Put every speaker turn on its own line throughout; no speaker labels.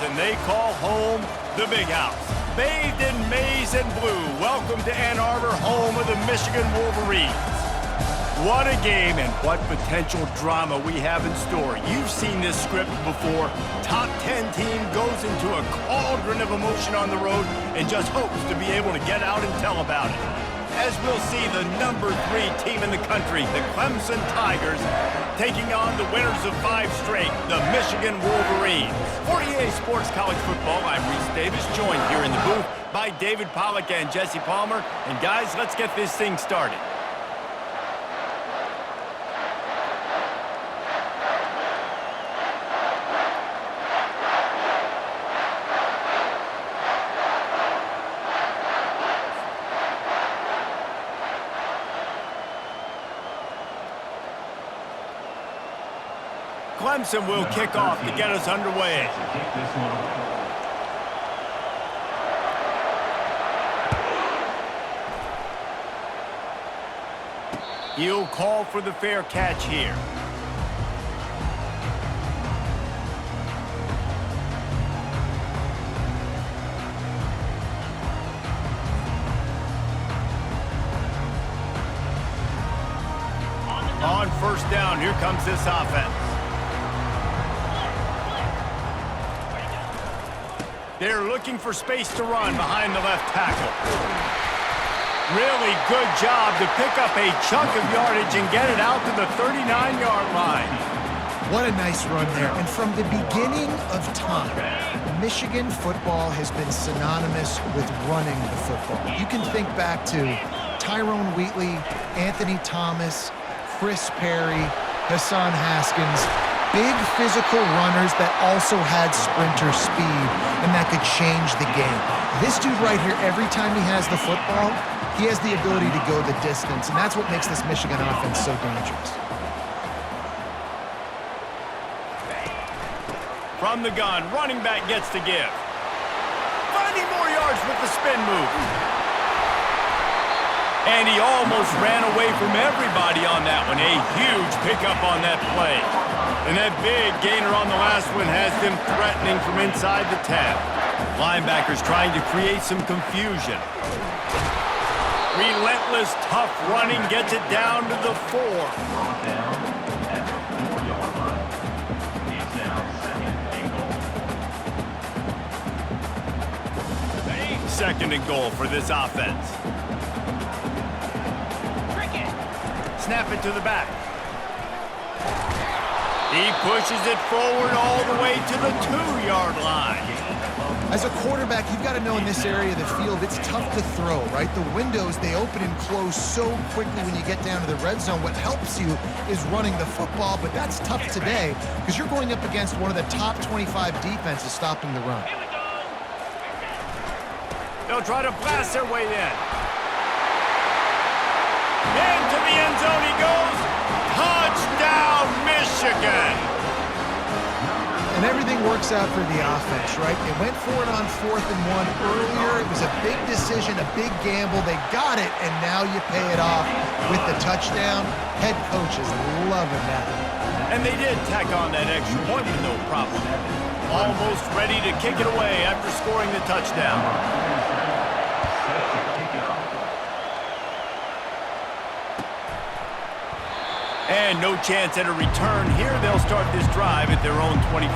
and they call home the Big House. Bathed in maize and blue, welcome to Ann Arbor, home of the Michigan Wolverines. What a game and what potential drama we have in store. You've seen this script before. Top 10 team goes into a cauldron of emotion on the road and just hopes to be able to get out and tell about it. As we'll see the number 3 team in the country, the Clemson Tigers, taking on the winners of 5 straight, the Michigan Wolverines. For EA Sports College Football, I'm Reese Davis, joined here in the booth by David Pollack and Jesse Palmer. And guys, let's get this thing started. Clemson will kick off to get us underway. He'll call for the fair catch here. On first down, here comes this offense. They're looking for space to run behind the left tackle. Really good job to pick up a chunk of yardage and get it out to the 39-yard line.
What a nice run there. And from the beginning of time, Michigan football has been synonymous with running the football. You can think back to Tyrone Wheatley, Anthony Thomas, Chris Perry, Hassan Haskins. Big physical runners that also had sprinter speed, and that could change the game. This dude right here, every time he has the football, he has the ability to go the distance, and that's what makes this Michigan offense so dangerous.
From the gun, running back gets to give. Finding more yards with the spin move. And he almost ran away from everybody on that one. A huge pickup on that play. And that big gainer on the last one has them threatening from inside the 10. Linebackers trying to create some confusion. Relentless, tough running gets it down to the 4. Second and goal for this offense. Snap it to the back. He pushes it forward all the way to the 2-yard line.
As a quarterback, you've got to know in this area of the field, it's tough to throw, right? The windows, they open and close so quickly when you get down to the red zone. What helps you is running the football, but that's tough today because you're going up against one of the top 25 defenses stopping the run.
They'll try to blast their way in. Into the end zone he goes. Touchdown, Michigan!
And everything works out for the offense, right? They went for it on 4th and 1 earlier. It was a big decision, a big gamble. They got it, and now you pay it off with the touchdown. Head coach is loving that.
And they did tack on that extra point with no problem. Almost ready to kick it away after scoring the touchdown. And no chance at a return here. They'll start this drive at their own 25.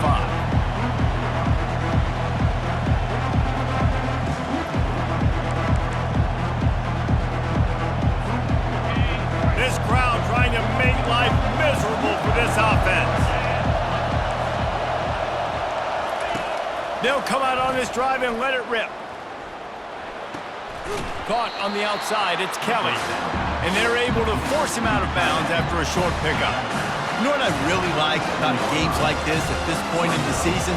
This crowd trying to make life miserable for this offense. They'll come out on this drive and let it rip. Caught on the outside, it's Kelly. And they're able to force him out of bounds after a short pickup.
You know what I really like about games like this at this point in the season?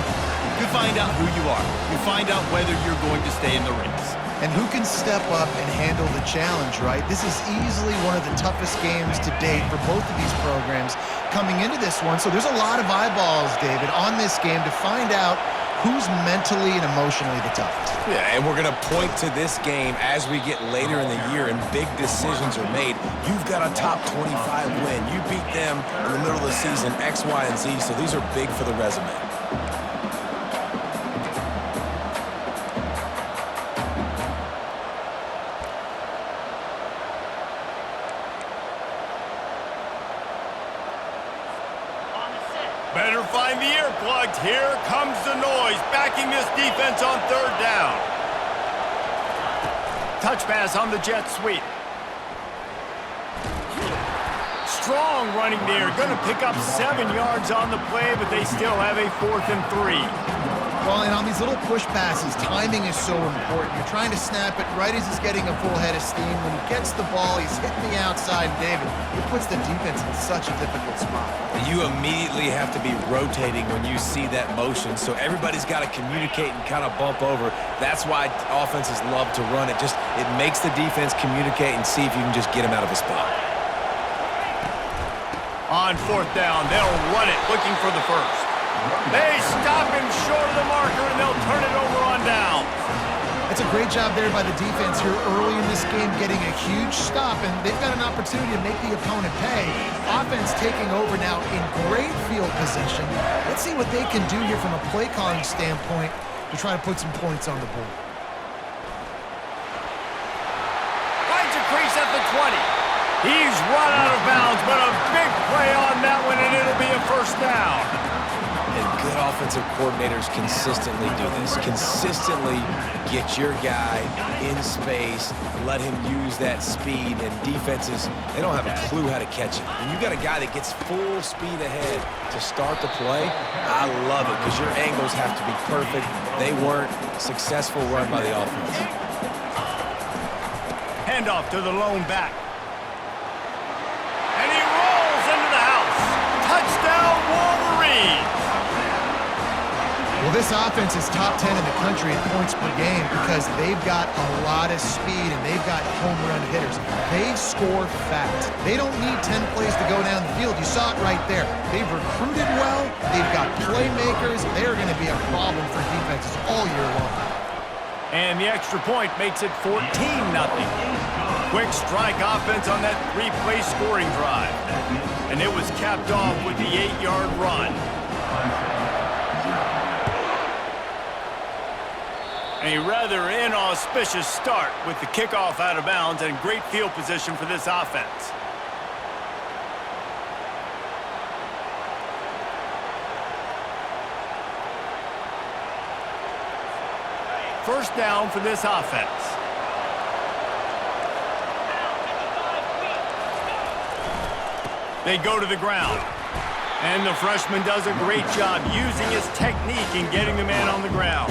You find out who you are. You find out whether you're going to stay in the race.
And who can step up and handle the challenge, right? This is easily one of the toughest games to date for both of these programs coming into this one. So there's a lot of eyeballs, David, on this game to find out who's mentally and emotionally the toughest.
Yeah, and we're going to point to this game as we get later in the year and big decisions are made. You've got a top 25 win. You beat them in the middle of the season, X, Y, and Z, so these are big for the resume.
here comes the noise, backing this defense on third down. Touch pass on the jet sweep. Strong running there. Going to pick up 7 yards on the play, but they still have a 4th and 3.
Well, and on these little push passes, timing is so important. You're trying to snap it right as he's getting a full head of steam. When he gets the ball, he's hitting the outside, David. It puts the defense in such a difficult spot.
You immediately have to be rotating when you see that motion, so everybody's got to communicate and kind of bump over. That's why offenses love to run it. It makes the defense communicate and see if you can just get him out of a spot.
On 4th down, they'll run it, looking for the first. They stop him short of the marker, and they'll turn it over on downs.
It's a great job there by the defense here early in this game, getting a huge stop, and they've got an opportunity to make the opponent pay. Offense taking over now in great field position. Let's see what they can do here from a play calling standpoint to try to put some points on the board.
Finds a crease at the 20. He's run out of bounds, but a big play on that one, and it'll be a first down.
And good offensive coordinators consistently do this. Consistently get your guy in space, let him use that speed, and defenses, they don't have a clue how to catch it. When you got a guy that gets full speed ahead to start the play, I love it because your angles have to be perfect. They weren't. Successful run by the offense.
Handoff to the lone back. And he rolls into the house. Touchdown, Wolverines!
Well, this offense is top 10 in the country in points per game because they've got a lot of speed and they've got home run hitters. They score fast. They don't need 10 plays to go down the field. You saw it right there. They've recruited well. They've got playmakers. They're going to be a problem for defenses all year long.
And the extra point makes it 14-0. Quick strike offense on that 3-play scoring drive. And it was capped off with the 8-yard run. A rather inauspicious start with the kickoff out of bounds and great field position for this offense. First down for this offense. They go to the ground. And the freshman does a great job using his technique and getting the man on the ground.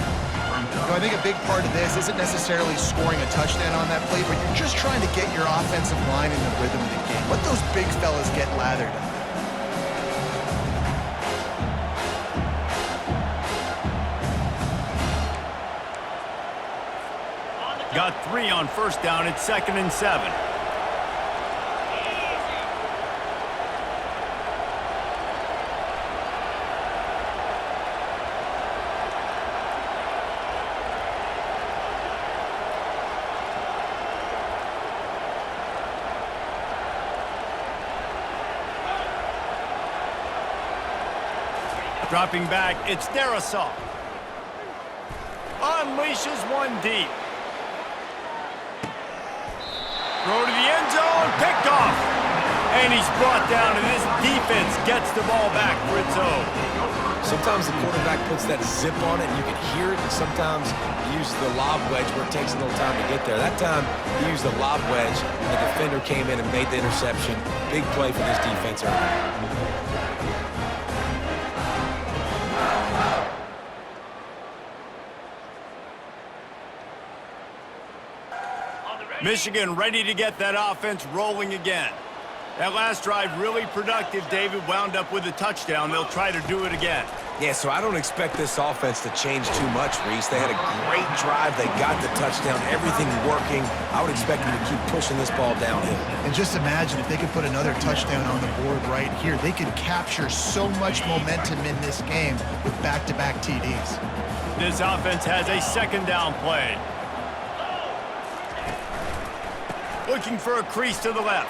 I think a big part of this isn't necessarily scoring a touchdown on that play, but you're just trying to get your offensive line in the rhythm of the game. Let those big fellas get lathered up.
Got 3 on first down. It's 2nd and 7. Dropping back, it's Darrisaw. Unleashes one deep. Throw to the end zone, picked off. And he's brought down, and this defense gets the ball back for its own.
Sometimes the quarterback puts that zip on it, and you can hear it, and sometimes he uses the lob wedge where it takes a little time to get there. That time, he used the lob wedge, and the defender came in and made the interception. Big play for this defense early.
Michigan ready to get that offense rolling again. That last drive really productive. David wound up with a touchdown. They'll try to do it again.
Yeah, so I don't expect this offense to change too much, Reese. They had a great drive. They got the touchdown. Everything working. I would expect them to keep pushing this ball downhill.
And just imagine if they could put another touchdown on the board right here. They could capture so much momentum in this game with back-to-back TDs.
This offense has a 2nd down play. Looking for a crease to the left.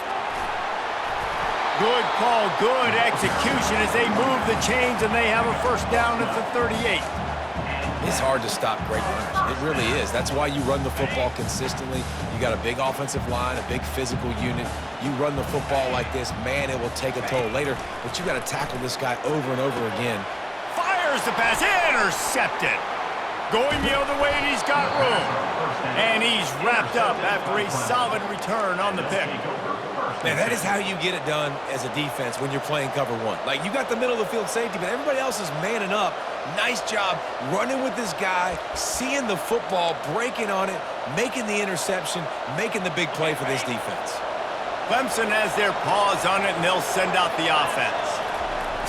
Good call, good execution as they move the chains, and they have a first down at the 38.
It's hard to stop great runners. It really is. That's why you run the football consistently. You got a big offensive line, a big physical unit. You run the football like this, man, it will take a toll later, but you got to tackle this guy over and over again.
Fires There's the pass. Intercepted. Going the other way, and he's got room. And he's wrapped up after a solid return on the pick.
Man, that is how you get it done as a defense when you're playing cover one. Like, you got the middle of the field safety, but everybody else is manning up. Nice job running with this guy, seeing the football, breaking on it, making the interception, making the big play for this defense.
Clemson has their paws on it, and they'll send out the offense.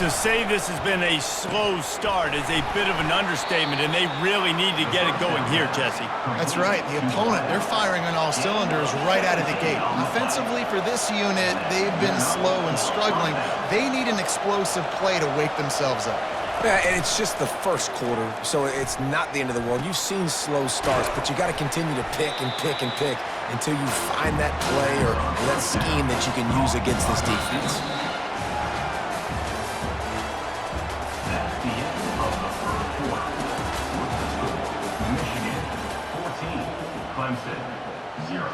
To say this has been a slow start is a bit of an understatement, and they really need to get it going here, Jesse.
That's right. The opponent, they're firing on all cylinders right out of the gate. Offensively for this unit, they've been slow and struggling. They need an explosive play to wake themselves up.
Yeah, and it's just the first quarter, so it's not the end of the world. You've seen slow starts, but you got to continue to pick and pick and pick until you find that play or that scheme that you can use against this defense.
That's the end of the first quarter. Michigan 14, Clemson 0.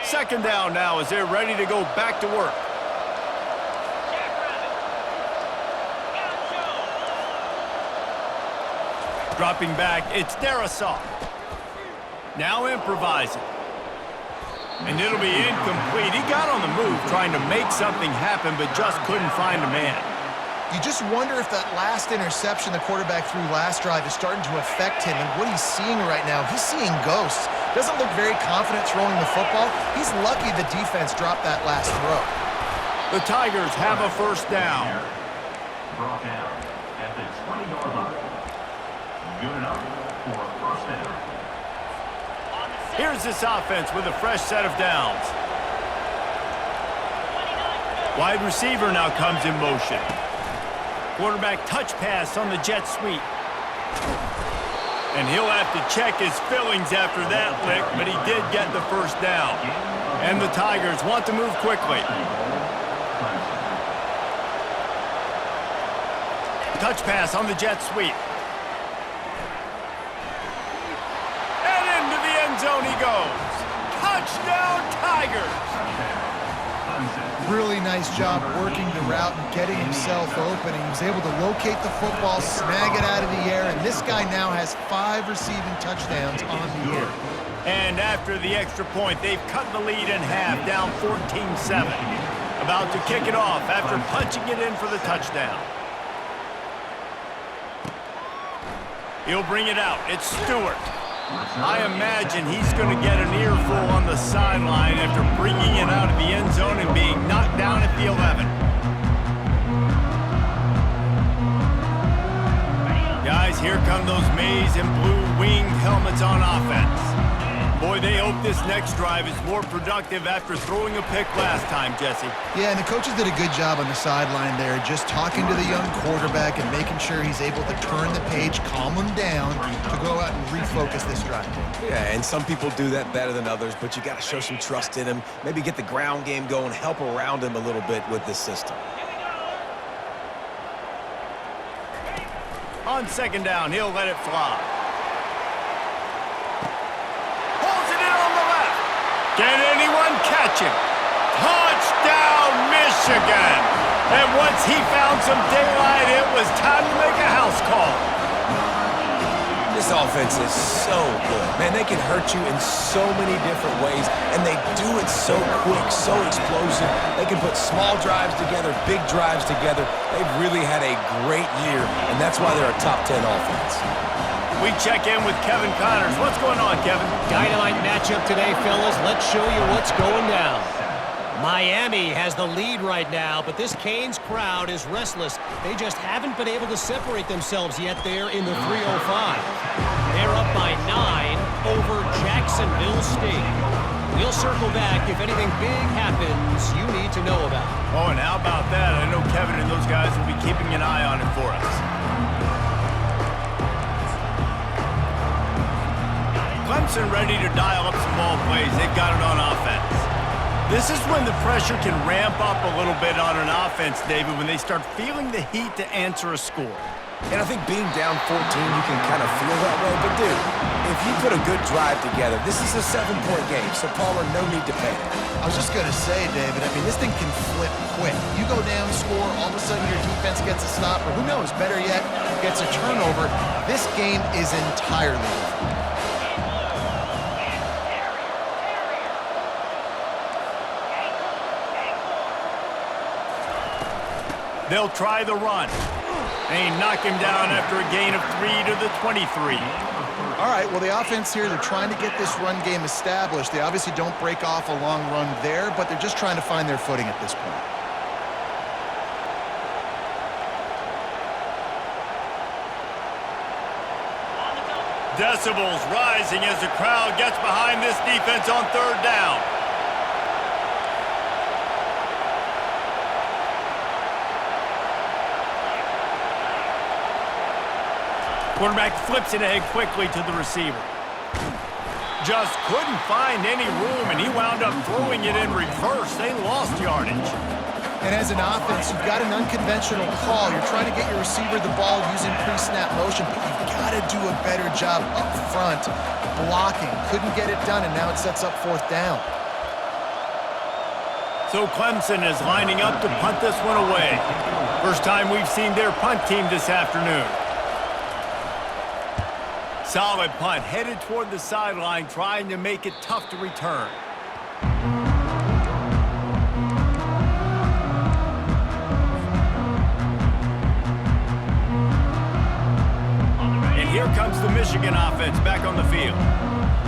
Second down now as they're ready to go back to work. Dropping back, it's Darisaw. Now improvising. And it'll be incomplete. He got on the move trying to make something happen, but just couldn't find a man.
You just wonder if that last interception the quarterback threw last drive is starting to affect him and what he's seeing right now. He's seeing ghosts. Doesn't look very confident throwing the football. He's lucky the defense dropped that last throw.
The Tigers have a first down.
Brought down at the 20-yard line. Good enough for a first down.
Here's this offense with a fresh set of downs. Wide receiver now comes in motion. Quarterback touch pass on the jet sweep. And he'll have to check his fillings after that lick, but he did get the first down. And the Tigers want to move quickly. Touch pass on the jet sweep. And into the end zone he goes. Touchdown, Tigers!
Really nice job working the route and getting himself open. He was able to locate the football, snag it out of the air, and this guy now has 5 receiving touchdowns on the year.
And after the extra point, they've cut the lead in half, down 14-7. About to kick it off after punching it in for the touchdown. He'll bring it out. It's Stewart. I imagine he's going to get an earful on the sideline after bringing it out of the end zone and being knocked down at the 11. Guys, here come those maize and blue winged helmets on offense. Boy, they hope this next drive is more productive after throwing a pick last time, Jesse.
Yeah, and the coaches did a good job on the sideline there, just talking to the young quarterback and making sure he's able to turn the page, calm him down, to go out and refocus this drive.
Yeah, and some people do that better than others, but you got to show some trust in him, maybe get the ground game going, help around him a little bit with this system.
On second down, he'll let it fly. Can anyone catch him? Touchdown, Michigan! And once he found some daylight, it was time to make a house call.
This offense is so good. Man, they can hurt you in so many different ways, and they do it so quick, so explosive. They can put small drives together, big drives together. They've really had a great year, and that's why they're a top 10 offense.
We check in with Kevin Connors. What's going on, Kevin?
Dynamite matchup today, fellas. Let's show you what's going down. Miami has the lead right now, but this Canes crowd is restless. They just haven't been able to separate themselves yet there in the 305. They're up by 9 over Jacksonville State. We'll circle back if anything big happens you need to know about.
Oh, and how about that? I know Kevin and those guys will be keeping an eye on it for us. Clemson ready to dial up some ball plays. They've got it on offense. This is when the pressure can ramp up a little bit on an offense, David, when they start feeling the heat to answer a score.
And I think being down 14, you can kind of feel that way. But, dude, if you put a good drive together, this is a 7-point game, so Palmer, no need to panic.
I was just going to say, David, I mean, this thing can flip quick. You go down, score, all of a sudden your defense gets a stop, or who knows, better yet, gets a turnover. This game is entirely different.
They'll try the run. They knock him down after a gain of 3 to the 23.
All right, well, the offense here, they're trying to get this run game established. They obviously don't break off a long run there, but they're just trying to find their footing at this point.
Decibels rising as the crowd gets behind this defense on third down. Quarterback flips it ahead quickly to the receiver. Just couldn't find any room, and he wound up throwing it in reverse. They lost yardage.
And as an offense, you've got an unconventional call. You're trying to get your receiver the ball using pre-snap motion, but you've got to do a better job up front blocking. Couldn't get it done, and now it sets up fourth down.
So Clemson is lining up to punt this one away. First time we've seen their punt team this afternoon. Solid punt, headed toward the sideline, trying to make it tough to return. And here comes the Michigan offense back on the field.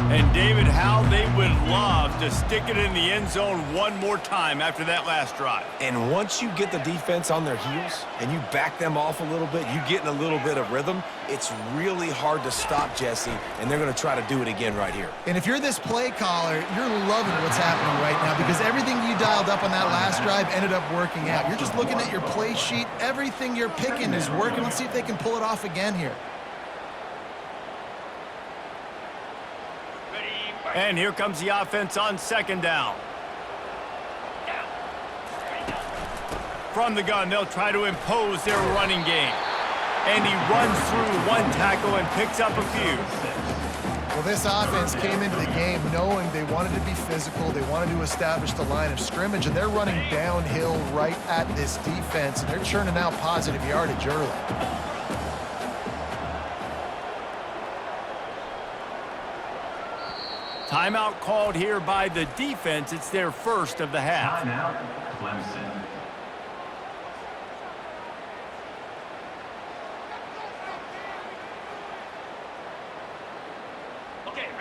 And David, how they would love to stick it in the end zone one more time after that last drive.
And once you get the defense on their heels and you back them off a little bit, you get in a little bit of rhythm, it's really hard to stop Jesse, and they're going to try to do it again right here.
And if you're this play caller, you're loving what's happening right now because everything you dialed up on that last drive ended up working out. You're just looking at your play sheet. Everything you're picking is working. Let's see if they can pull it off again here.
And here comes the offense on second down. From the gun, they'll try to impose their running game. And he runs through one tackle and picks up a few.
Well, this offense came into the game knowing they wanted to be physical, they wanted to establish the line of scrimmage, and they're running downhill right at this defense, and they're churning out positive yardage early.
Timeout called here by the defense. It's their first of the half.
Timeout, Clemson.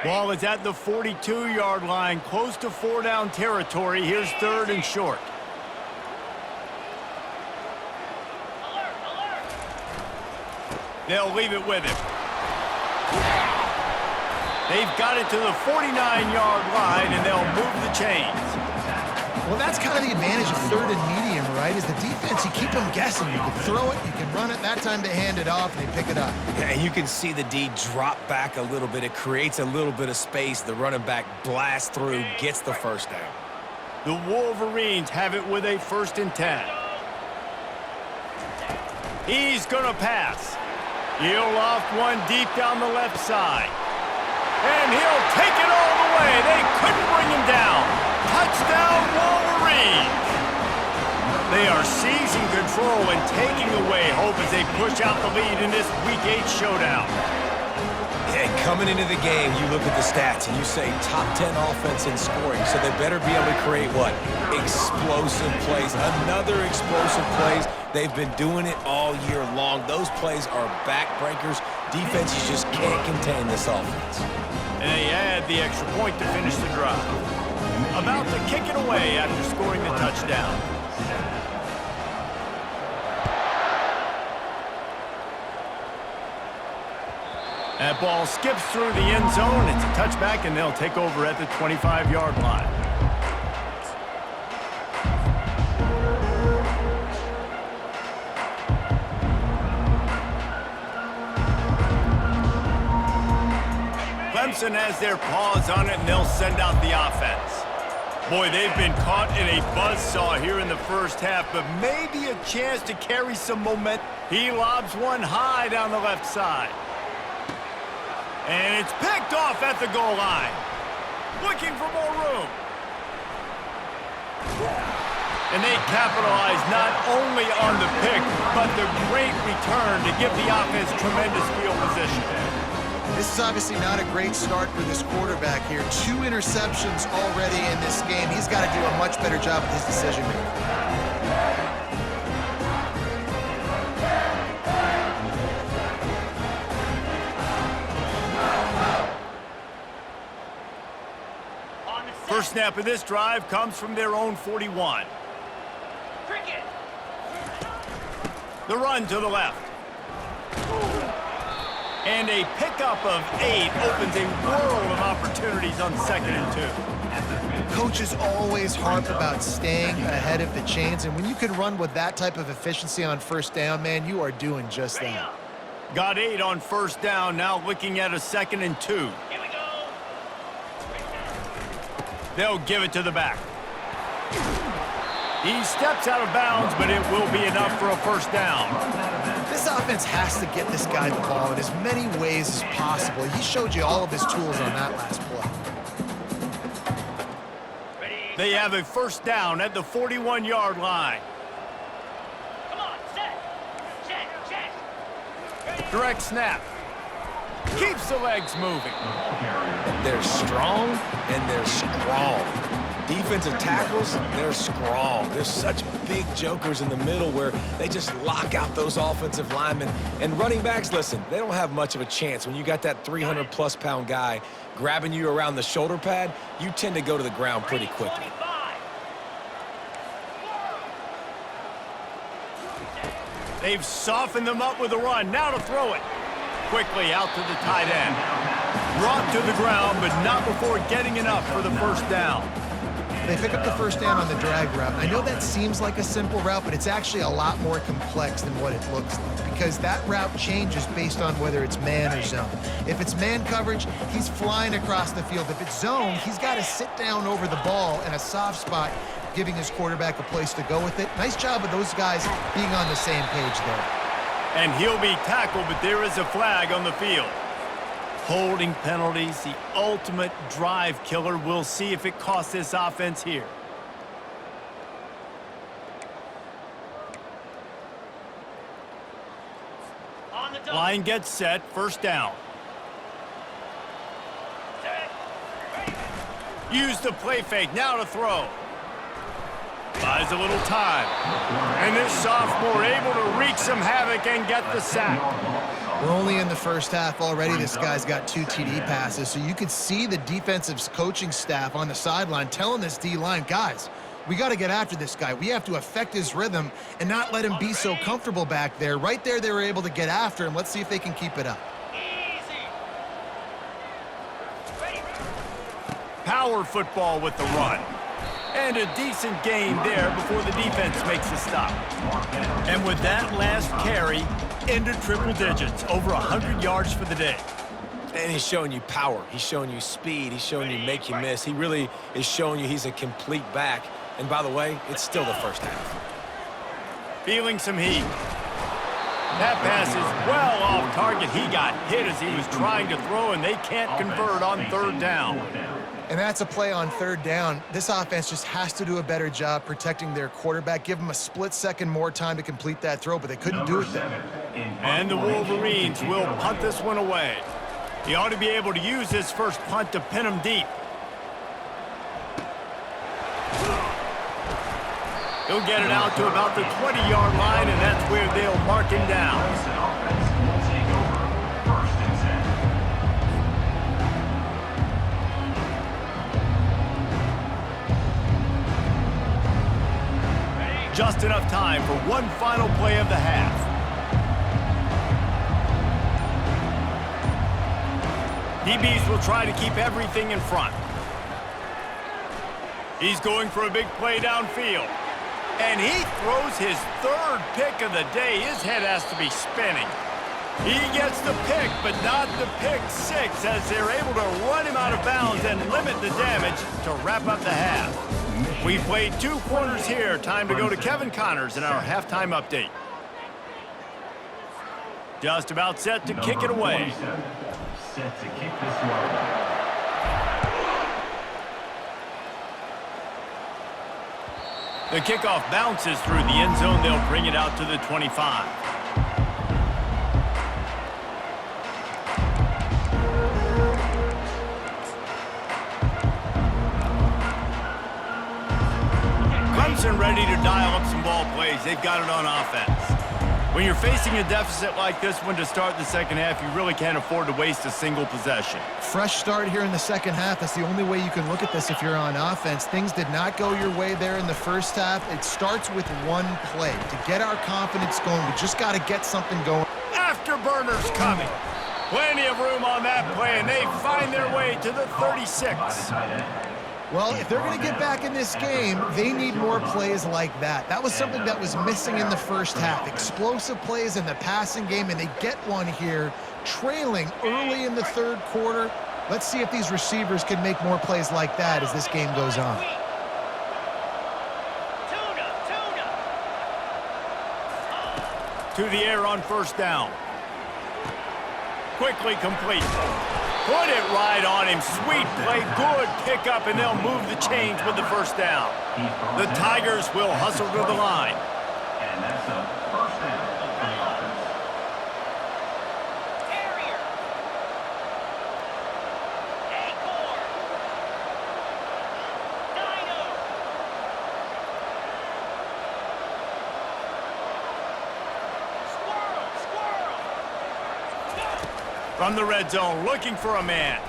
Ball is at the 42-yard line, close to 4-down territory. Here's third and short. They'll leave it with him. They've got it to the 49-yard line, and they'll move the chains.
Well, that's kind of the advantage of third and medium, right? Is the defense, you keep them guessing. You can throw it, you can run it. That time they hand it off, and they pick it up.
Yeah, and you can see the D drop back a little bit. It creates a little bit of space. The running back blasts through, gets the first down.
The Wolverines have it with a 1st and 10. He's going to pass. He'll loft one deep down the left side. And he'll take it all the way. They couldn't bring him down. Touchdown, Wolverines. They are seizing control and taking away hope as they push out the lead in this Week 8 showdown.
And coming into the game, you look at the stats and you say top 10 offense in scoring, so they better be able to create what? Explosive plays. Another explosive plays. They've been doing it all year long. Those plays are backbreakers. Defenses just can't contain this offense.
And they add the extra point to finish the drive. About to kick it away after scoring the touchdown. That ball skips through the end zone. It's a touchback, and they'll take over at the 25-yard line. Clemson has their paws on it, and they'll send out the offense. Boy, they've been caught in a buzzsaw here in the first half, but maybe a chance to carry some momentum. He lobs one high down the left side. And it's picked off at the goal line. Looking for more room. And they capitalize not only on the pick, but the great return to give the offense tremendous field position.
This is obviously not a great start for this quarterback here. 2 interceptions already in this game. He's got to do a much better job with his decision-making.
First snap of this drive comes from their own 41. The run to the left. And a pickup of 8 opens a world of opportunities on 2nd and 2.
Coaches always harp about staying ahead of the chains, and when you can run with that type of efficiency on first down, man, you are doing just that.
Got 8 on first down, now looking at a 2nd and 2.
Here we go.
They'll give it to the back. He steps out of bounds, but it will be enough for a first down.
This offense has to get this guy the ball in as many ways as possible. He showed you all of his tools on that last play.
They have a first down at the 41-yard line.
Come on, set.
Direct snap. Keeps the legs moving.
They're strong and they're strong. Defensive tackles, they're strong. There's such big jokers in the middle where they just lock out those offensive linemen. And running backs, listen, they don't have much of a chance. When you got that 300-plus pound guy grabbing you around the shoulder pad, you tend to go to the ground pretty quickly.
They've softened them up with a run. Now to throw it. Quickly out to the tight end. Brought to the ground, but not before getting enough for the first down.
They pick up the first down on the drag route. I know that seems like a simple route, but it's actually a lot more complex than what it looks like because that route changes based on whether it's man or zone. If it's man coverage, he's flying across the field. If it's zone, he's got to sit down over the ball in a soft spot, giving his quarterback a place to go with it. Nice job of those guys being on the same page there.
And he'll be tackled, but there is a flag on the field. Holding penalties, the ultimate drive killer. We'll see if it costs this offense here. Line gets set, first down. Use the play fake, now to throw. Buys a little time. And this sophomore able to wreak some havoc and get the sack.
We're only in the first half already. This guy's got 2 TD passes, so you could see the defensive coaching staff on the sideline telling this D-line, guys, we got to get after this guy. We have to affect his rhythm and not let him be so comfortable back there. Right there, they were able to get after him. Let's see if they can keep it up.
Power football with the run. And a decent gain there before the defense makes a stop. And with that last carry, into triple digits, over 100 yards for the day.
And he's showing you power. He's showing you speed. He's showing you make you miss. He really is showing you he's a complete back. And by the way, it's still the first half.
Feeling some heat. That pass is well off target. He got hit as he was trying to throw, and they can't convert on third down.
And that's a play on third down. This offense just has to do a better job protecting their quarterback. Give them a split second more time to complete that throw, but they couldn't do it there.
And the Wolverines will punt this one away. He ought to be able to use his first punt to pin him deep. He'll get it out to about the 20-yard line, and that's where they'll mark him down. Just enough time for one final play of the half. DBs will try to keep everything in front. He's going for a big play downfield. And he throws his third pick of the day. His head has to be spinning. He gets the pick, but not the pick six, as they're able to run him out of bounds and limit the damage to wrap up the half. We've played 2 quarters here. Time to go to Kevin Connors in our halftime update. Just about set to kick it away.
Set to kick this one.
The kickoff bounces through the end zone. They'll bring it out to the 25. Clemson ready to dial up some ball plays. They've got it on offense. When you're facing a deficit like this one to start the second half, you really can't afford to waste a single possession.
Fresh start here in the second half. That's the only way you can look at this if you're on offense. Things did not go your way there in the first half. It starts with one play. To get our confidence going, we just got to get something going.
Afterburners coming. Plenty of room on that play, and they find their way to the 36.
Well, if they're going to get back in this game, they need more plays like that. That was something that was missing in the first half. Explosive plays in the passing game, and they get one here, trailing early in the third quarter. Let's see if these receivers can make more plays like that as this game goes on.
To the air on first down. Quickly complete. Put it right on him. Sweet play. Good pickup, and they'll move the chains with the first down. The Tigers will hustle to the line.
And that's a first down for the offense.
Carrier. Acorn. Dino. Squirrel.
From the red zone, looking for a man.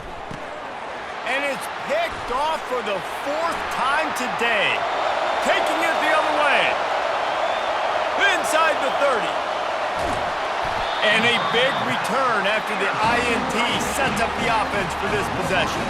And it's picked off for the 4th time today. Taking it the other way. Inside the 30. And a big return after the INT sets up the offense for this possession.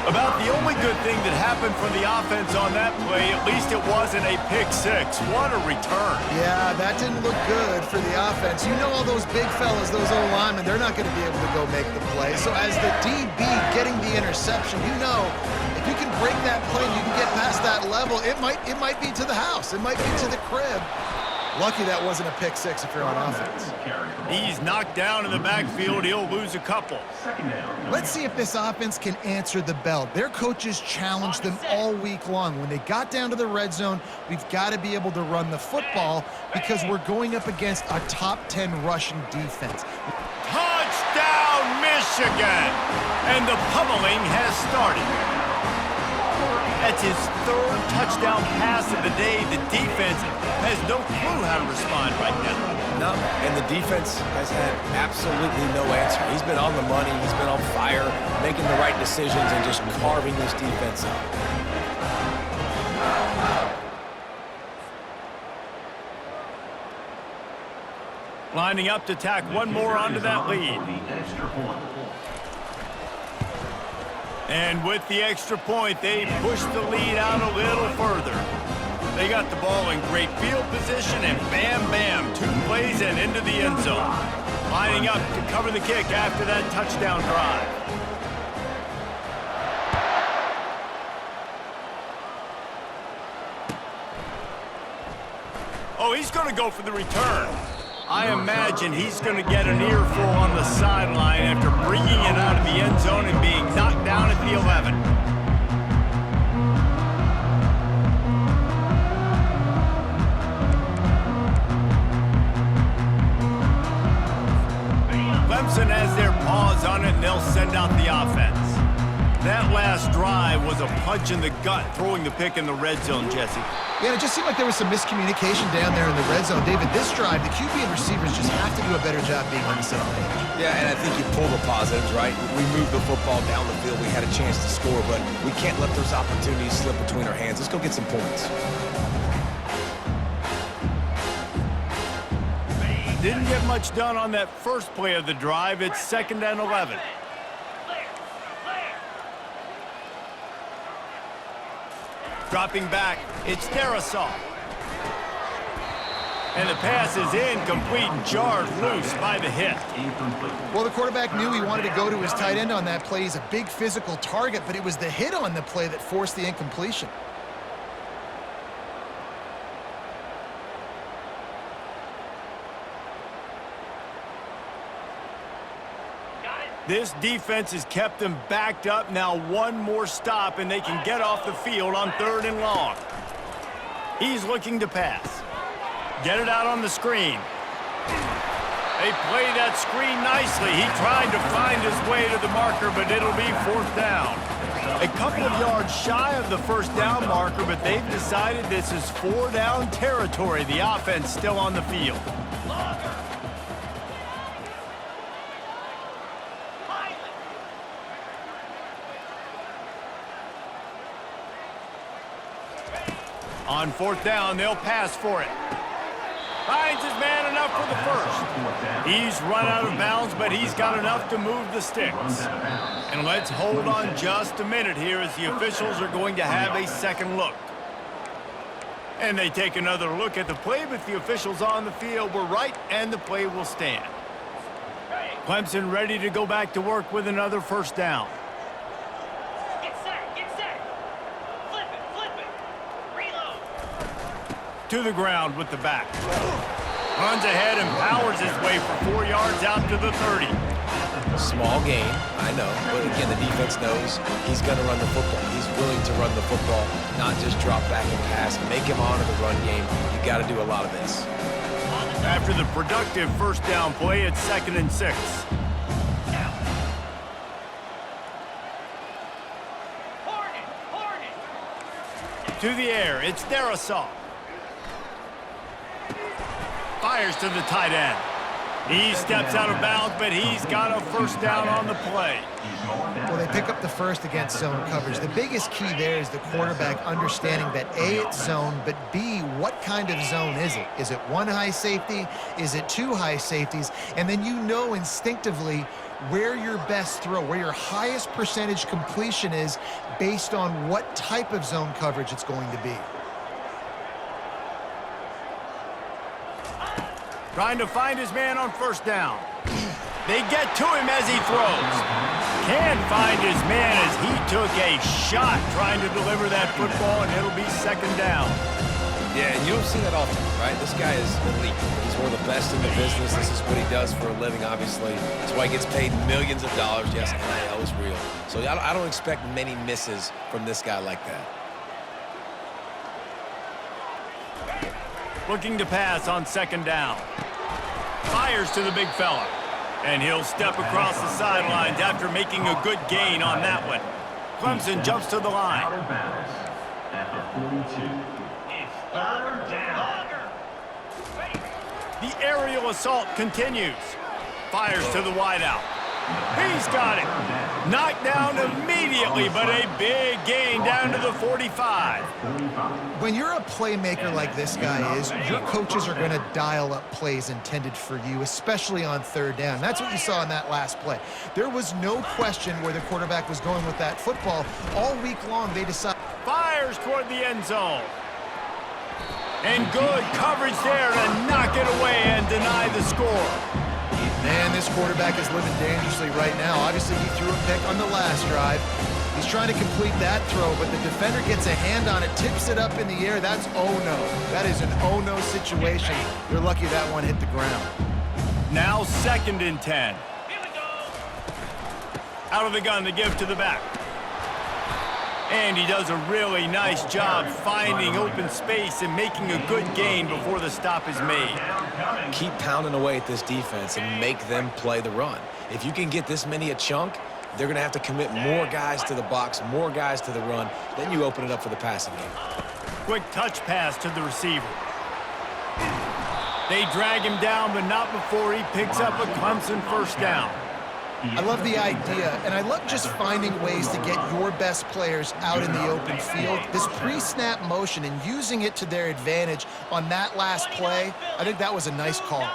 About the only good thing that happened from the offense on that play, at least it wasn't a pick six. What a return.
Yeah, that didn't look good for the offense. You know all those big fellas, those O-linemen, they're not going to be able to go make the play. So as the DB getting the interception, you know if you can break that play and you can get past that level, it might be to the house. It might be to the crib. Lucky that wasn't a pick six if you're on offense.
He's knocked down in the backfield. He'll lose a couple.
Let's see if this offense can answer the bell. Their coaches challenged them all week long. When they got down to the red zone, we've got to be able to run the football because we're going up against a top 10 rushing defense.
Touchdown, Michigan! And the pummeling has started. That's his 3rd touchdown pass of the day. The defense has no clue how to respond right now.
No, and the defense has had absolutely no answer. He's been on the money. He's been on fire, making the right decisions and just carving this defense up.
Lining up to tack one more onto that lead. And with the extra point, they push the lead out a little further. They got the ball in great field position, and bam, bam, 2 plays and into the end zone. Lining up to cover the kick after that touchdown drive. Oh, he's going to go for the return. I imagine he's going to get an earful on the sideline after bringing it out of the end zone and being knocked down at the 11. Clemson has their paws on it, and they'll send out the offense. That last drive was a punch in the gut, throwing the pick in the red zone, Jesse.
Yeah, it just seemed like there was some miscommunication down there in the red zone. David, this drive, the QB and receivers just have to do a better job being on the same page.
Yeah, and I think you pull the positives, right? We moved the football down the field. We had a chance to score, but we can't let those opportunities slip between our hands. Let's go get some points.
Didn't get much done on that first play of the drive. It's 2nd and 11. Dropping back, it's Darrisaw. And the pass is incomplete and jarred loose by the hit.
Well, the quarterback knew he wanted to go to his tight end on that play. He's a big physical target, but it was the hit on the play that forced the incompletion.
This defense has kept them backed up. Now one more stop, and they can get off the field on 3rd and long. He's looking to pass. Get it out on the screen. They play that screen nicely. He tried to find his way to the marker, but it'll be 4th down. A couple of yards shy of the 1st down marker, but they've decided this is 4-down territory. The offense still on the field. On 4th down, they'll pass for it. Finds his man enough for the 1st. He's run out of bounds, but he's got enough to move the sticks. And let's hold on just a minute here as the officials are going to have a 2nd look. And they take another look at the play, but the officials on the field were right, and the play will stand. Clemson ready to go back to work with another 1st down. To the ground with the back. Runs ahead and powers his way for 4 yards out to the 30.
Small gain, I know, but again, the defense knows he's going to run the football. He's willing to run the football, not just drop back and pass. Make him honor the run game. You got to do a lot of this.
After the productive 1st down play, it's 2nd and 6. To the air, it's Darisaw. Fires to the tight end. He steps out of bounds, but he's got a 1st down on the play.
Well, they pick up the 1st against zone coverage. The biggest key there is the quarterback understanding that A, it's zone, but B, what kind of zone is it? Is it 1 high safety? Is it 2 high safeties? And then you know instinctively where your best throw, where your highest percentage completion is based on what type of zone coverage it's going to be.
Trying to find his man on 1st down. They get to him as he throws. Can't find his man as he took a shot trying to deliver that football, and it'll be 2nd down.
Yeah, and you don't see that often, right? This guy is elite. He's one of the best in the business. This is what he does for a living, obviously. That's why he gets paid millions of dollars. Yes, NIL is real. So I don't expect many misses from this guy like that.
Looking to pass on 2nd down. Fires to the big fella. And he'll step across the sidelines after making a good gain on that one. Clemson jumps to the line.
Out of bounds at the 42. It's 3rd down.
The aerial assault continues. Fires to the wideout. He's got it. Knocked down immediately, but a big gain down to the 45.
When you're a playmaker like this guy is, your coaches are going to dial up plays intended for you, especially on 3rd down. That's what you saw in that last play. There was no question where the quarterback was going with that football. All week long, they decided.
Fires toward the end zone. And good coverage there to knock it away and deny the score.
Man, this quarterback is living dangerously right now. Obviously, he threw a pick on the last drive. He's trying to complete that throw, but the defender gets a hand on it, tips it up in the air. That's oh-no. That is an oh-no situation. They're lucky that one hit the ground.
Now 2nd and 10. Out of the gun to give to the back. And he does a really nice job finding open space and making a good gain before the stop is made.
Keep pounding away at this defense and make them play the run. If you can get this many a chunk, they're going to have to commit more guys to the box, more guys to the run. Then you open it up for the passing game.
Quick touch pass to the receiver. They drag him down, but not before he picks up a Clemson 1st down.
I love the idea, and I love just finding ways to get your best players out in the open field. This pre-snap motion and using it to their advantage on that last play, I think that was a nice call.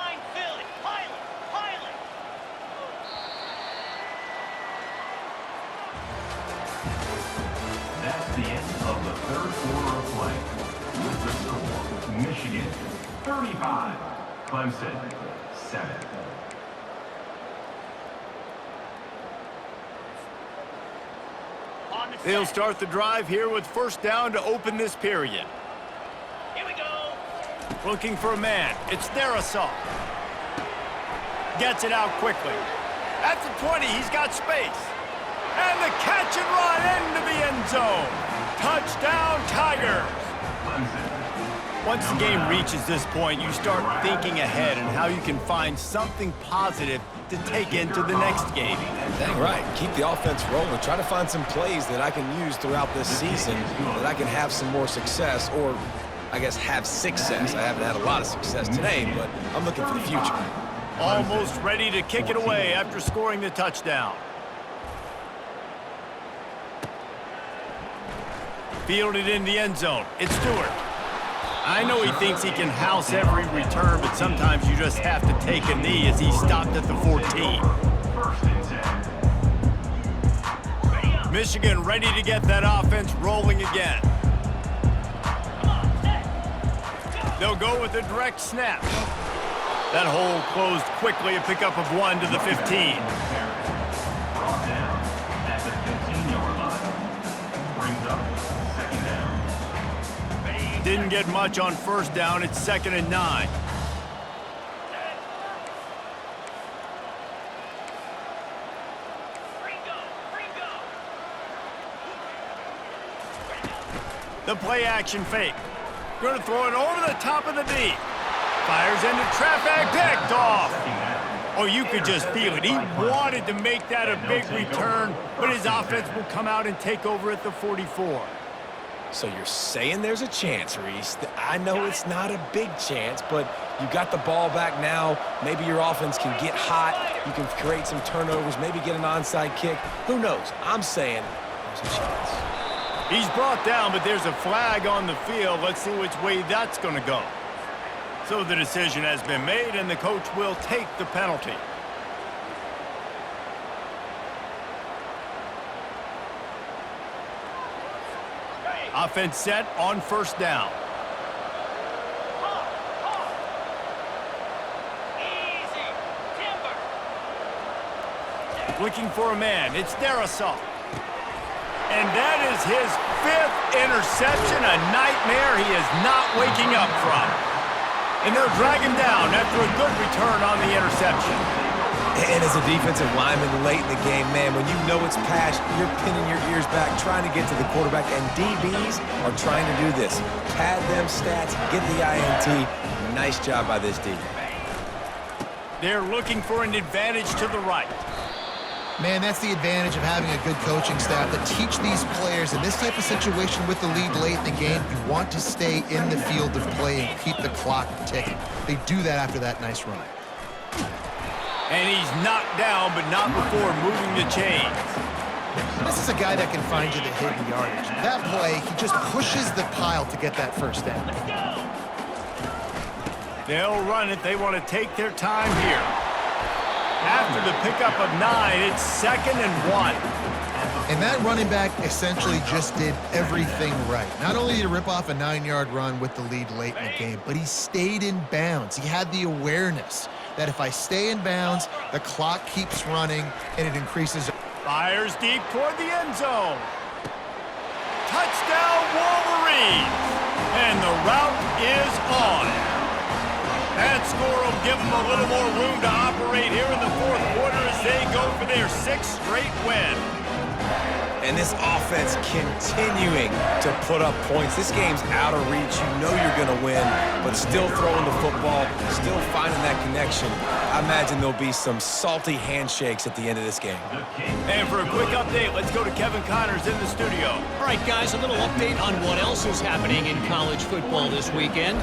That's the end of the 3rd quarter of play. With the score, Michigan 35. Clemson, 7.
On the
They'll
set.
start the drive here with first down to open this period.
Here we go.
Looking for a man. It's Darrisaw. Gets it out quickly. At the 20, he's got space. And the catch and run into the end zone. Touchdown, Tigers. Once the game reaches this point, you start thinking ahead and how you can find something positive to take into the next game.
Dang right. Keep the offense rolling. Try to find some plays that I can use throughout this season that I can have some more success, or I guess have success. I haven't had a lot of success today, but I'm looking for the future.
Almost ready to kick it away after scoring the touchdown. Fielded in the end zone. It's Stewart. I know he thinks he can house every return, but sometimes you just have to take a knee as he stopped at the 14.
First and 10.
Michigan ready to get that offense rolling again. They'll go with a direct snap. That hole closed quickly, a pickup of 1 to the 15.
Brought down at the 15-yard line. Brings up second down.
Didn't get much on first down. It's 2nd and 9. The play action fake. Going to throw it over the top of the D. Fires into traffic, picked off. Oh, you could just feel it. He wanted to make that a big return, but his offense will come out and take over at the 44.
So you're saying there's a chance, Reese. I know it's not a big chance, but you got the ball back now. Maybe your offense can get hot. You can create some turnovers, maybe get an onside kick. Who knows? I'm saying there's a chance.
He's brought down, but there's a flag on the field. Let's see which way that's going to go. So the decision has been made, and the coach will take the penalty. Offense set on first down.
Easy. Timber.
Looking for a man. It's Darrisaw. And that is his 5th interception, a nightmare he is not waking up from. And they'll drag him down after a good return on the interception.
And as a defensive lineman late in the game, man, when you know it's past, you're pinning your ears back, trying to get to the quarterback, and DBs are trying to do this. Pad them stats, get the INT. Nice job by this D.
They're looking for an advantage to the right.
Man, that's the advantage of having a good coaching staff that teach these players in this type of situation with the lead late in the game, you want to stay in the field of play and keep the clock ticking. They do that after that nice run.
And he's knocked down, but not before moving the chains.
This is a guy that can find you the hidden yardage. That play, he just pushes the pile to get that first down.
They'll run it. They want to take their time here. After the pickup of 9, it's 2nd and 1.
And that running back essentially just did everything right. Not only did he rip off a 9-yard run with the lead late in the game, but he stayed in bounds. He had the awareness that if I stay in bounds, the clock keeps running and it increases.
Fires deep toward the end zone. Touchdown, Wolverines! And the route is on. That score will give them a little more room to operate here in the 4th quarter as they go for their 6th straight win.
And this offense continuing to put up points. This game's out of reach. You know you're going to win, but still throwing the football, still finding that connection. I imagine there'll be some salty handshakes at the end of this game.
And for a quick update, let's go to Kevin Connors in the studio.
All right, guys, a little update on what else is happening in college football this weekend.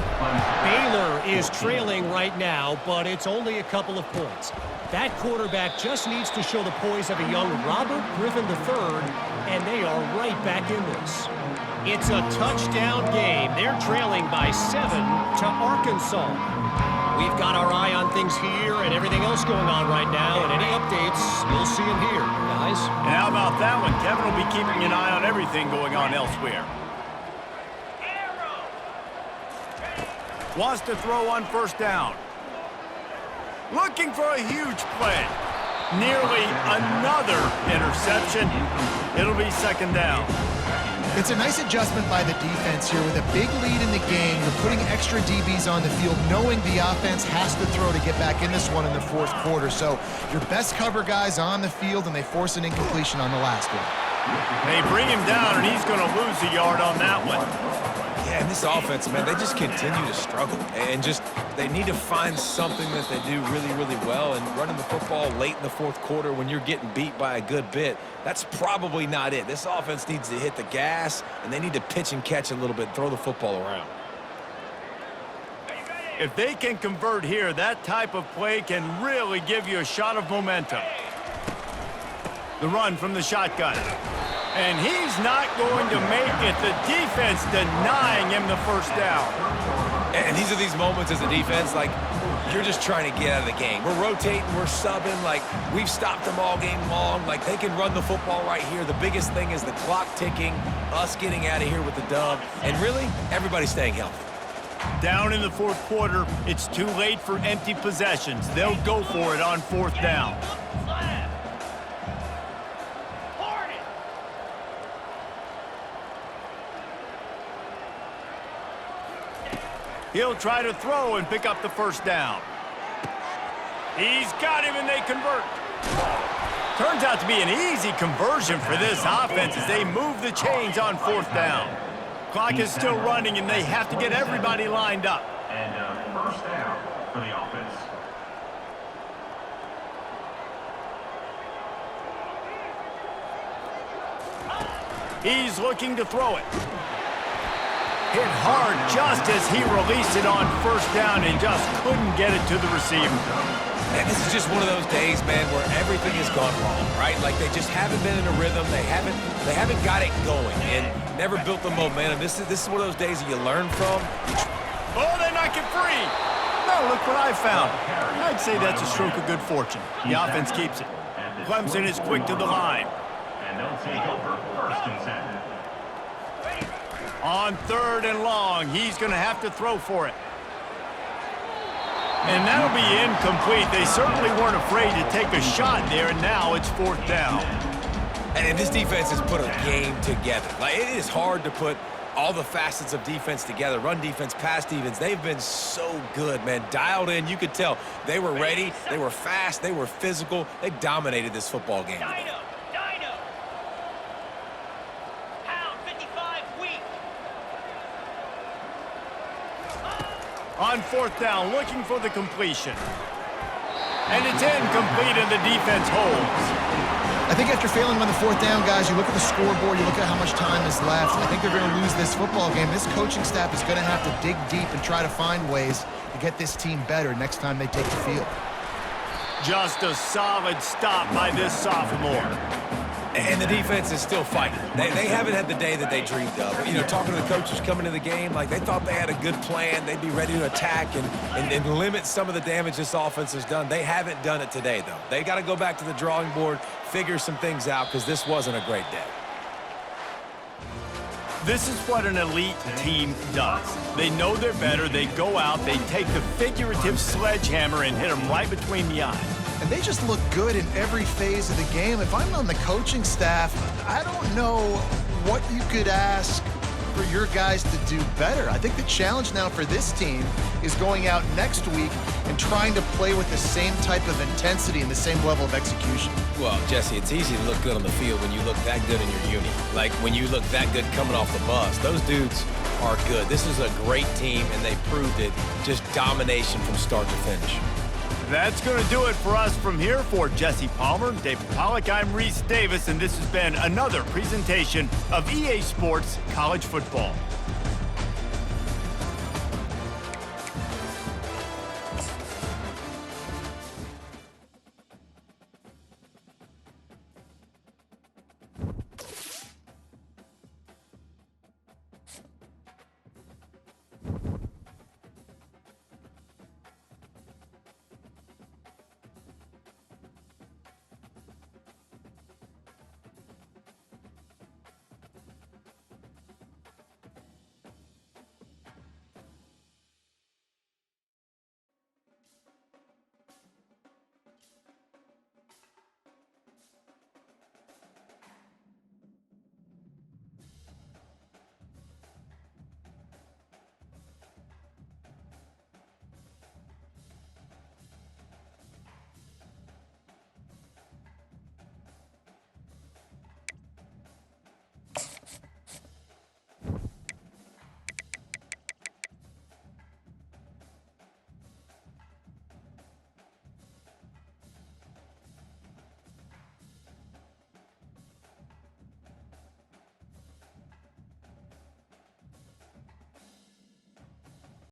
Baylor is trailing right now, but it's only a couple of points. That quarterback just needs to show the poise of a young Robert Griffin III, and they are right back in this. It's a touchdown game. They're trailing by 7 to Arkansas. We've got our eye on things here and everything else going on right now, and any updates, you'll see them here, guys.
And how about that one? Kevin will be keeping an eye on everything going on elsewhere. Wants to throw on first down. Looking for a huge play. Nearly another interception. It'll be second down.
It's a nice adjustment by the defense here. With a big lead in the game, you're putting extra DBs on the field, knowing the offense has to throw to get back in this one in the fourth quarter. So your best cover guys on the field, and they force an incompletion on the last one.
They bring him down, and he's going to lose a yard on that one.
Yeah, and this offense, man, they just continue to struggle. And just, they need to find something that they do really, really well. And running the football late in the fourth quarter when you're getting beat by a good bit, that's probably not it. This offense needs to hit the gas, and they need to pitch and catch a little bit, throw the football around.
If they can convert here, that type of play can really give you a shot of momentum. The run from the shotgun. And he's not going to make it. The defense denying him the first down.
And these are these moments as a defense, like, you're just trying to get out of the game. We're rotating, we're subbing, like, we've stopped them all game long. Like, they can run the football right here. The biggest thing is the clock ticking, us getting out of here with the dub, and really, everybody staying healthy.
Down in the fourth quarter, it's too late for empty possessions. They'll go for it on fourth down. He'll try to throw and pick up the first down. He's got him, and they convert. Turns out to be an easy conversion for this offense as they move the chains on fourth down. Clock is still running, and they have to get everybody lined up.
And first down for the offense.
He's looking to throw it. Hit hard just as he released it on first down and just couldn't get it to the receiver.
And this is just one of those days, man, where everything has gone wrong, right? Like, they just haven't been in a rhythm. They haven't got it going and never built the momentum. This is one of those days that you learn from.
Oh, they knock it free. No, look what I found. I'd say that's a stroke of good fortune. The offense keeps it. Clemson is quick to the line.
And they'll take over first and 10.
On third and long, he's going to have to throw for it. And that'll be incomplete. They certainly weren't afraid to take a shot there, and now it's fourth down.
And this defense has put a game together. Like, it is hard to put all the facets of defense together. Run defense, pass defense. They've been so good, man. Dialed in. You could tell they were ready. They were fast. They were physical. They dominated this football game.
Dino! Pound 55 weak!
On fourth down, looking for the completion. And it's incomplete, and the defense holds.
I think after failing on the fourth down, guys, you look at the scoreboard, you look at how much time is left. I think they're going to lose this football game. This coaching staff is going to have to dig deep and try to find ways to get this team better next time they take the field.
Just a solid stop by this sophomore.
And the defense is still fighting. They haven't had the day that they dreamed of. You know, talking to the coaches coming to the game, like, they thought they had a good plan. They'd be ready to attack and limit some of the damage this offense has done. They haven't done it today, though. They got to go back to the drawing board, figure some things out, because this wasn't a great day.
This is what an elite team does. They know they're better. They go out, they take the figurative sledgehammer and hit them right between the eyes.
And they just look good in every phase of the game. If I'm on the coaching staff, I don't know what you could ask for your guys to do better. I think the challenge now for this team is going out next week and trying to play with the same type of intensity and the same level of execution.
Well, Jesse, it's easy to look good on the field when you look that good in your uni. Like, when you look that good coming off the bus. Those dudes are good. This is a great team, and they proved it. Just domination from start to finish.
That's going to do it for us from here. For Jesse Palmer, David Pollack, I'm Reese Davis, and this has been another presentation of EA Sports College Football.